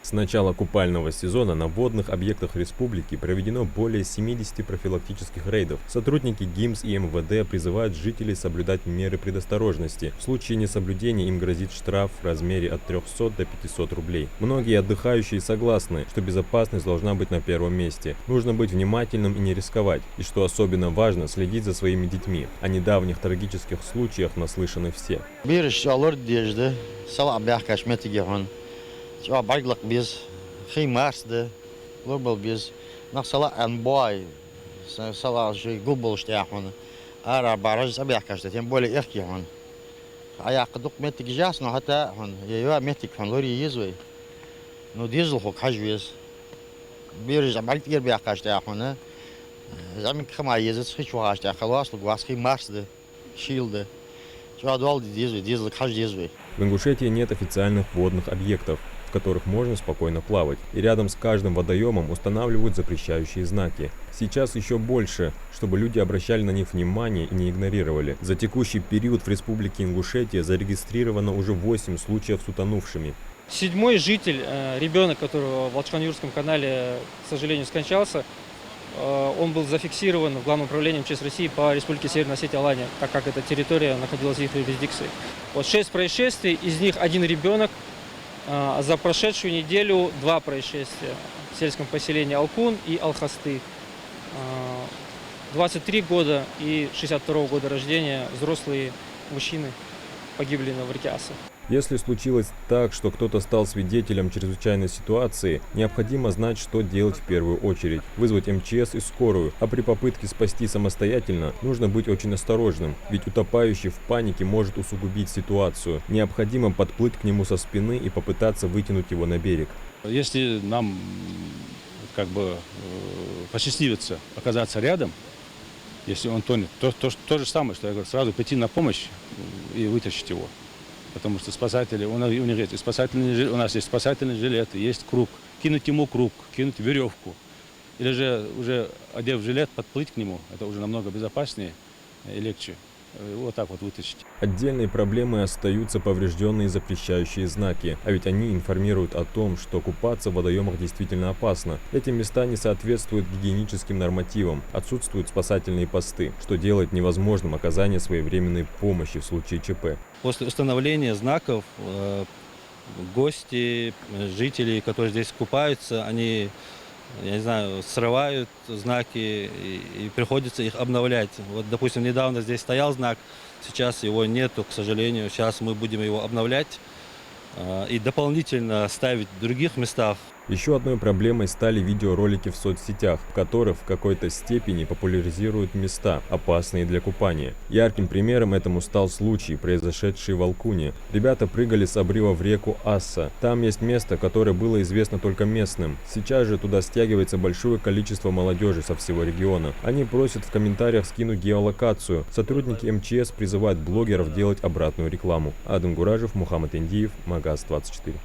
С начала купального сезона на водных объектах республики проведено более 70 профилактических рейдов. Сотрудники ГИМС и МВД призывают жителей соблюдать меры предосторожности. В случае несоблюдения им грозит штраф в размере от 300 до 500 рублей. Многие отдыхающие согласны, что безопасность должна быть на первом месте. Нужно быть внимательным и не рисковать. И что особенно важно, следить за своими детьми. О недавних трагических случаях наслышаны все. Барглак без химарсда, лобал без насала анбой, сала же губал штяхун, ара бараж забяхкашта, тем более эркихон. А я кадук метик ясно, хата он, я метик он лори езвей. Но дизел хок хажвес. Бирж абальт гер бяхкашта хона. Замик хама езет схичвашта, халас лугвас химарсда, шилда. Чуадвал дизел хажвес. В Ингушетии нет официальных водных объектов, в которых можно спокойно плавать, и рядом с каждым водоемом устанавливают запрещающие знаки. Сейчас еще больше, чтобы люди обращали на них внимание и не игнорировали. За текущий период в Республике Ингушетия зарегистрировано уже 8 случаев с утонувшими. 7-й житель, ребенок, которого в Волчкан-Юрском канале, к сожалению, скончался, он был зафиксирован в Главном управлении МЧС России по Республике Северная Осетия-Алания, так как эта территория находилась в их юрисдикции. Вот 6 происшествий, из них 1 ребенок. За прошедшую неделю 2 происшествия в сельском поселении Алкун и Алхасты. 23 года и 62 года рождения взрослые мужчины погибли на реке Аса. Если случилось так, что кто-то стал свидетелем чрезвычайной ситуации, необходимо знать, что делать в первую очередь. Вызвать МЧС и скорую, а при попытке спасти самостоятельно нужно быть очень осторожным, ведь утопающий в панике может усугубить ситуацию. Необходимо подплыть к нему со спины и попытаться вытянуть его на берег. Если нам посчастливится оказаться рядом, если он тонет, то же самое, что я говорю, сразу прийти на помощь и вытащить его. Потому что спасатели, у нас есть спасательный жилет, есть круг. Кинуть ему круг, кинуть веревку. Или же уже одев жилет, подплыть к нему. Это уже намного безопаснее и легче. Вот так вот вытащить. Отдельной проблемой остаются поврежденные запрещающие знаки, а ведь они информируют о том, что купаться в водоемах действительно опасно. Эти места не соответствуют гигиеническим нормативам, отсутствуют спасательные посты, что делает невозможным оказание своевременной помощи в случае ЧП. После установления знаков гости, жители, которые здесь купаются, они, я не знаю, срывают знаки и приходится их обновлять. Вот, допустим, недавно здесь стоял знак, сейчас его нету, к сожалению. Сейчас мы будем его обновлять и дополнительно ставить в других местах. Еще одной проблемой стали видеоролики в соцсетях, в которых в какой-то степени популяризируют места, опасные для купания. Ярким примером этому стал случай, произошедший в Алкуне. Ребята прыгали с обрыва в реку Асса. Там есть место, которое было известно только местным. Сейчас же туда стягивается большое количество молодежи со всего региона. Они просят в комментариях скинуть геолокацию. Сотрудники МЧС призывают блогеров делать обратную рекламу. Адам Гуражев, Мухаммад Индиев, Магаз 24.